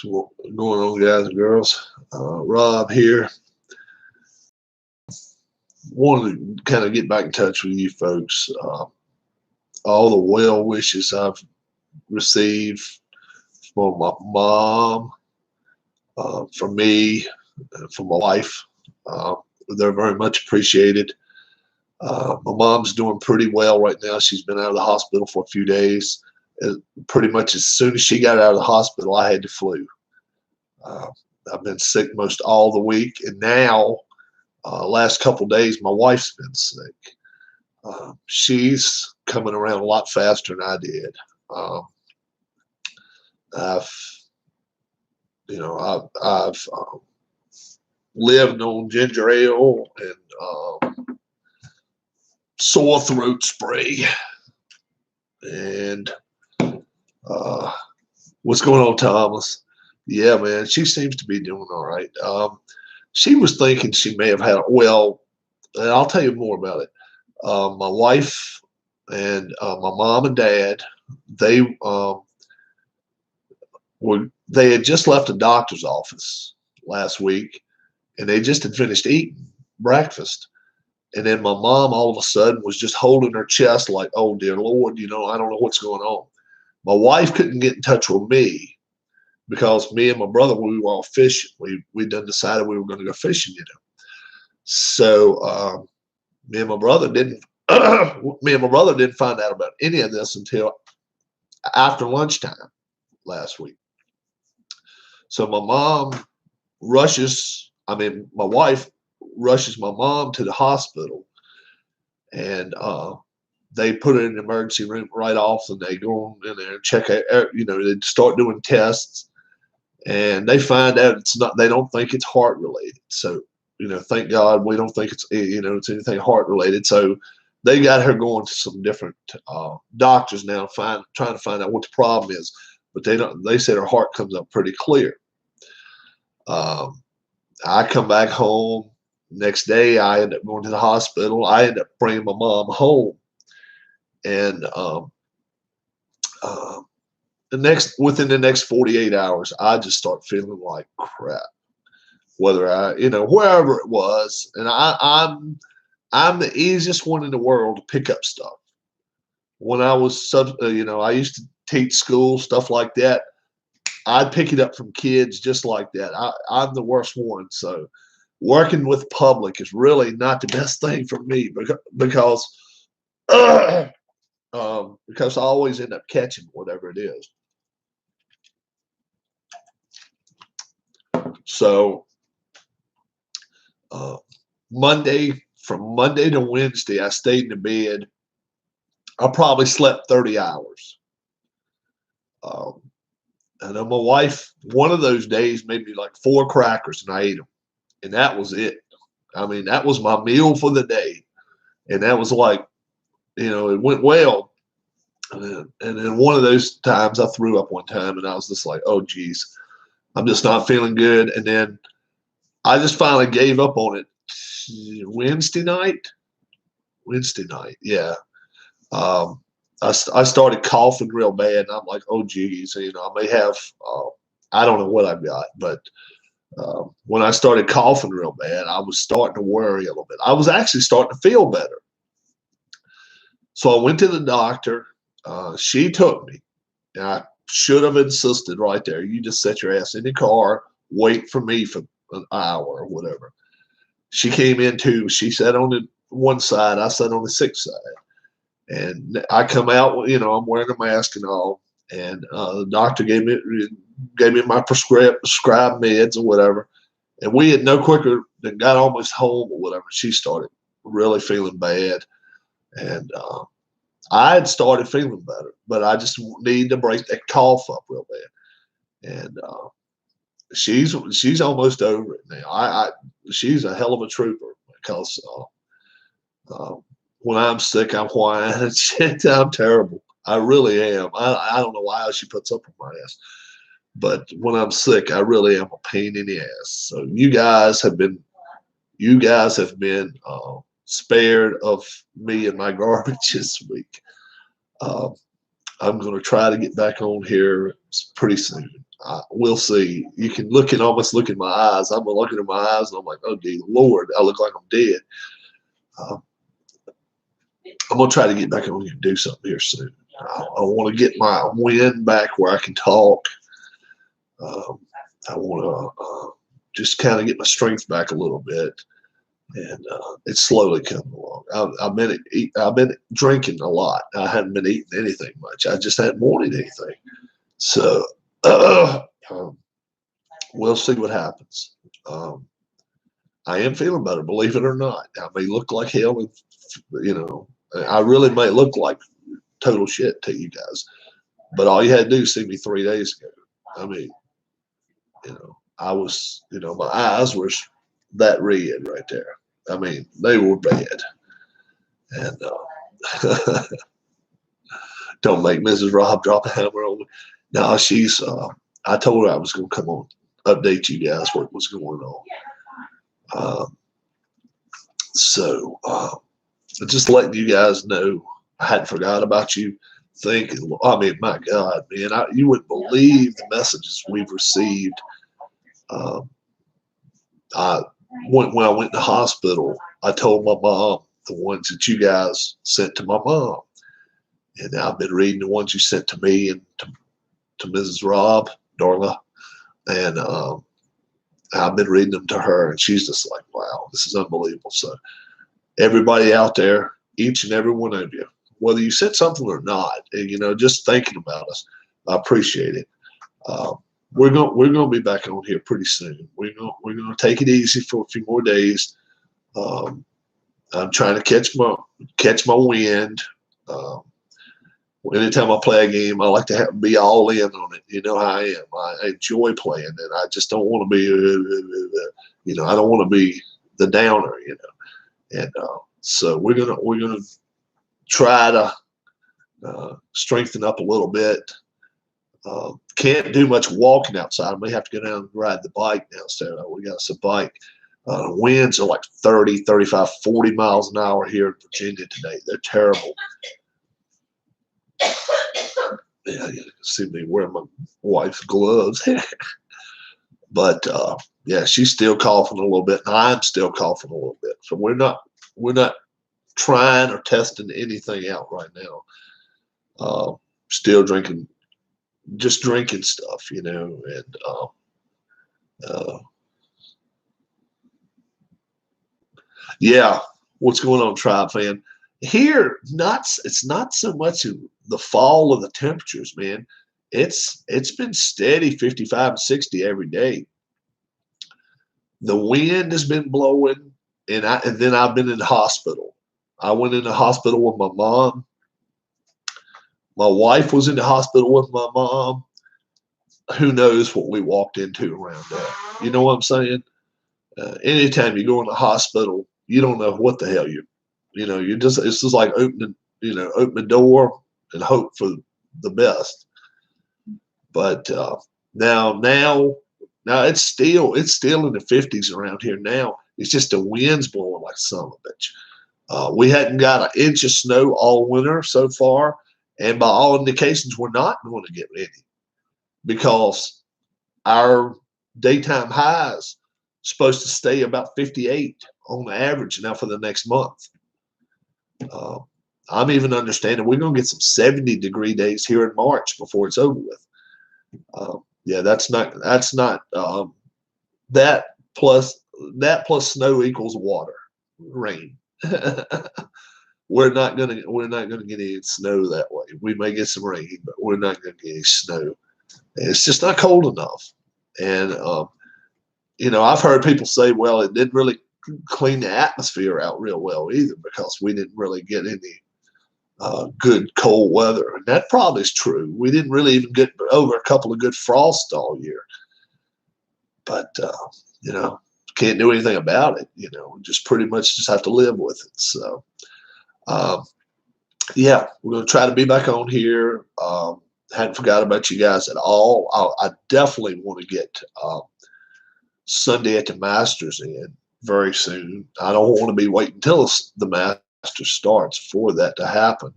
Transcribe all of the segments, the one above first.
So what's going on, guys and girls? Rob here. Wanted to kind of get back in touch with you folks. All the well wishes I've received from my mom, from me, from my wife. They're very much appreciated. My mom's doing pretty well right now. She's been out of the hospital for a few days. Pretty much as soon as she got out of the hospital, I had the flu. I've been sick most all the week, and now last couple of days, my wife's been sick. She's coming around a lot faster than I did. I've, I've lived on ginger ale and sore throat spray. And what's going on, Thomas? Yeah, man, she seems to be doing all right. She was thinking she may have had, well, and I'll tell you more about it. My wife and my mom and dad, they had just left the doctor's office last week, and they just had finished eating breakfast. And then my mom all of a sudden was just holding her chest like, oh, dear Lord, I don't know what's going on. My wife couldn't get in touch with me because me and my brother, we were all fishing. We done decided we were going to go fishing, So me and my brother didn't find out about any of this until after lunchtime last week. So my wife rushes my mom to the hospital, and they put her in the emergency room right off, and they go in there and check out, they start doing tests, and they find out they don't think it's heart related. So, thank God we don't think it's anything heart related. So they got her going to some different doctors now, trying to find out what the problem is. But they said her heart comes up pretty clear. I come back home. Next day, I end up going to the hospital. I end up bringing my mom home, and within the next 48 hours, I just start feeling like crap. Whether wherever it was, and I'm the easiest one in the world to pick up stuff. When I was I used to teach school, stuff like that. I'd pick it up from kids just like that. I'm the worst one, so. Working with public is really not the best thing for me because I always end up catching whatever it is. So from Monday to Wednesday, I stayed in the bed. I probably slept 30 hours. And then my wife, one of those days, made me like 4 crackers, and I ate them. And that was it. I mean, that was my meal for the day. And that was like, it went well. And then one of those times I threw up one time, and I was just like, oh, geez, I'm just not feeling good. And then I just finally gave up on it Wednesday night. Yeah. I started coughing real bad, and I'm like, oh, geez, I may have, I don't know what I've got, but when I started coughing real bad, I was starting to worry a little bit. I was actually starting to feel better. So I went to the doctor. She took me. And I should have insisted right there. You just set your ass in the car, wait for me for an hour or whatever. She came in too. She sat on the one side. I sat on the 6th side. And I come out, I'm wearing a mask and all. And the doctor gave me my prescribed meds or whatever. And we had no quicker than got almost home or whatever. She started really feeling bad. And I had started feeling better, but I just needed to break that cough up real bad. And she's almost over it now. She's a hell of a trooper because when I'm sick, I'm whining and shit. I'm terrible. I really am. I don't know why she puts up with my ass. But when I'm sick, I really am a pain in the ass. So you guys have been spared of me and my garbage this week. I'm going to try to get back on here pretty soon. We'll see. You can almost look in my eyes. I'm looking at my eyes and I'm like, oh, dear Lord, I look like I'm dead. I'm going to try to get back on here and do something here soon. I want to get my wind back where I can talk. I want to just kind of get my strength back a little bit. And it's slowly coming along. I've been drinking a lot. I haven't been eating anything much. I just hadn't wanted anything. So we'll see what happens. I am feeling better, believe it or not. I may look like hell, I really may look like total shit to you guys. But all you had to do is see me 3 days ago. I mean, I was, my eyes were that red right there. I mean, they were bad. And don't make Mrs. Rob drop a hammer on me. No, she's, I told her I was going to come on, update you guys what was going on. So just letting you guys know, I hadn't forgot about you. Thinking, I mean, my God, man, you wouldn't believe the messages we've received. When I went to the hospital, I told my mom the ones that you guys sent to my mom. And I've been reading the ones you sent to me and to Mrs. Rob, Darla. And I've been reading them to her. And she's just like, wow, this is unbelievable. So everybody out there, each and every one of you, whether you said something or not, just thinking about us, I appreciate it. We're going to be back on here pretty soon. We're going to take it easy for a few more days. I'm trying to catch my wind. Anytime I play a game, I like to be all in on it. You know how I am. I enjoy playing, and I just don't want to be, I don't want to be the downer, And so we're gonna try to strengthen up a little bit. Can't do much walking outside. I may have to go down and ride the bike downstairs. We got us a bike. Winds are like 30, 35, 40 miles an hour here in Virginia today. They're terrible. Yeah, you can see me wearing my wife's gloves. But yeah, she's still coughing a little bit, and I'm still coughing a little bit. So we're not trying or testing anything out right now. Still just drinking stuff, and yeah, what's going on, Tribe fan? Here, it's not so much the fall of the temperatures, man. It's been steady 55 and 60 every day. The wind has been blowing, and then I've been in the hospital. I went in the hospital with my mom. My wife was in the hospital with my mom. Who knows what we walked into around there? You know what I'm saying? Anytime you go in the hospital, you don't know what the hell it's just like open the door and hope for the best. But now it's still in the 50s around here now. It's just the wind's blowing like son of a bitch. We hadn't got an inch of snow all winter so far, and by all indications, we're not going to get any because our daytime highs supposed to stay about 58 on the average now for the next month. I'm even understanding we're going to get some 70-degree days here in March before it's over with. Yeah, that's not that plus snow equals water, rain. We're not gonna get any snow that way. We may get some rain, but we're not gonna get any snow. It's just not cold enough. And I've heard people say, well, it didn't really clean the atmosphere out real well either because we didn't really get any good cold weather. And that probably is true. We didn't really even get over a couple of good frosts all year. But, can't do anything about it. Just pretty much just have to live with it. So, yeah, we're going to try to be back on here. Hadn't forgot about you guys at all. I definitely want to get Sunday at the Masters in very soon. I don't want to be waiting until the Masters starts for that to happen.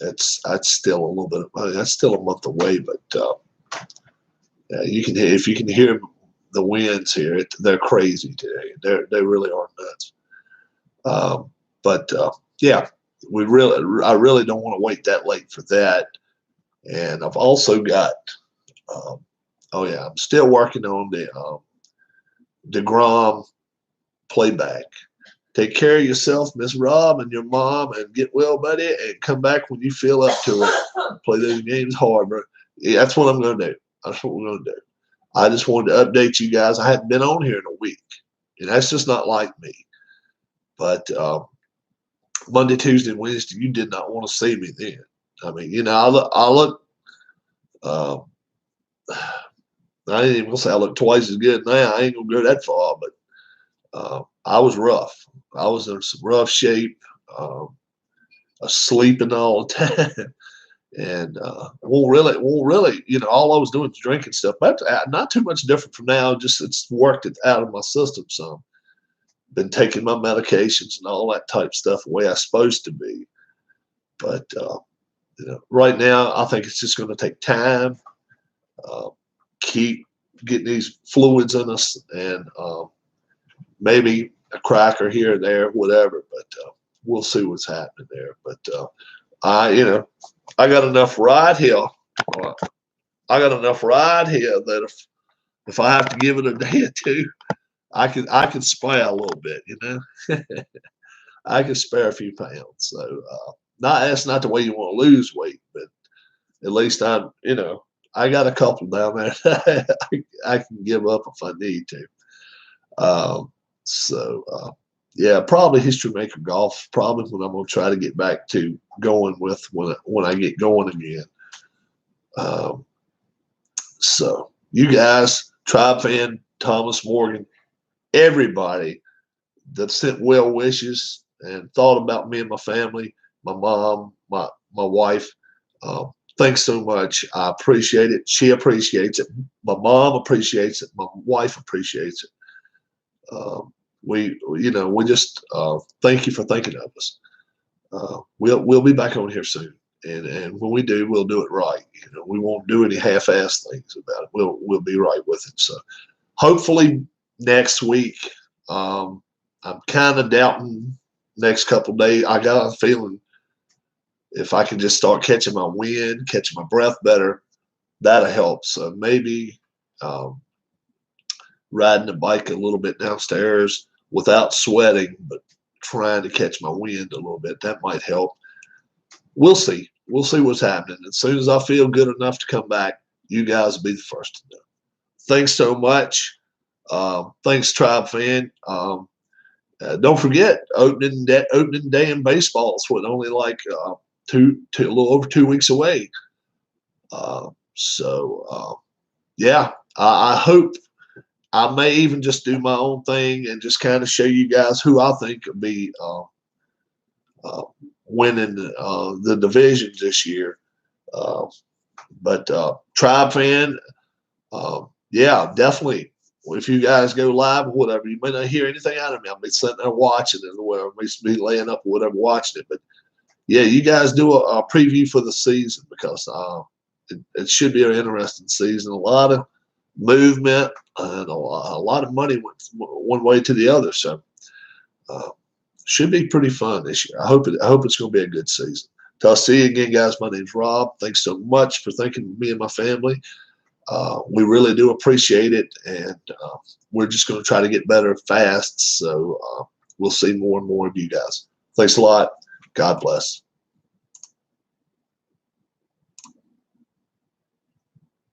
that's still a little bit. That's still a month away, but yeah, you can if you can hear the winds here, they're crazy today. They really are nuts. But yeah, I really don't want to wait that late for that. And I've also got, um, oh yeah, I'm still working on the Grom playback. Take care of yourself, Miss Rob, and your mom, and get well, buddy, and come back when you feel up to it. Play those games hard, bro. Yeah, that's what I'm going to do. That's what we're going to do. I just wanted to update you guys. I hadn't been on here in a week, and that's just not like me. But Monday, Tuesday, and Wednesday, you did not want to see me then. I mean, you know, I look. I ain't even gonna say I look twice as good now. I ain't gonna go that far, but I was rough. I was in some rough shape, sleeping all the time, and won't really. You know, all I was doing was drinking stuff. But not too much different from now. Just it's worked it out of my system some. Been taking my medications and all that type stuff the way I'm supposed to be. But you know, right now, I think it's just going to take time. Keep getting these fluids in us, and maybe a cracker here and there, whatever. But we'll see what's happening there. But you know, I got enough ride here. I got enough ride here that if I have to give it a day or two, I can spare a little bit. You know, I can spare a few pounds. So that's not the way you want to lose weight, but at least you know, I got a couple down there that I can give up if I need to. Yeah, probably History Maker Golf. Probably when I'm going to try to get back to going with when I get going again. So you guys, Tribe Fan, Thomas Morgan, everybody that sent well wishes and thought about me and my family, my mom, my wife. Thanks so much. I appreciate it. She appreciates it. My mom appreciates it. My wife appreciates it. We just thank you for thinking of us. We'll be back on here soon, and when we do, we'll do it right. You know, we won't do any half-assed things about it. We'll be right with it. So hopefully next week. I'm kind of doubting next couple of days. I got a feeling if I can just start catching my wind, catching my breath better, that'll help. So maybe riding the bike a little bit downstairs without sweating, but trying to catch my wind a little bit, that might help. We'll see. We'll see what's happening. As soon as I feel good enough to come back, you guys will be the first to know. Thanks so much. Thanks, Tribe Fan. Don't forget opening day in baseball is only like a little over 2 weeks away. Yeah, I hope I may even just do my own thing and just kind of show you guys who I think will be winning the divisions this year. But Tribe Fan, yeah, definitely. If you guys go live or whatever, you may not hear anything out of me. I'll be sitting there watching it or whatever. I may be laying up or whatever watching it. But yeah, you guys do a preview for the season because it should be an interesting season. A lot of movement and a lot of money went one way to the other. So should be pretty fun this year. I hope it's going to be a good season. Till I see you again, guys. My name's Rob. Thanks so much for thinking of me and my family. We really do appreciate it, and we're just going to try to get better fast. So we'll see more and more of you guys. Thanks a lot. God bless.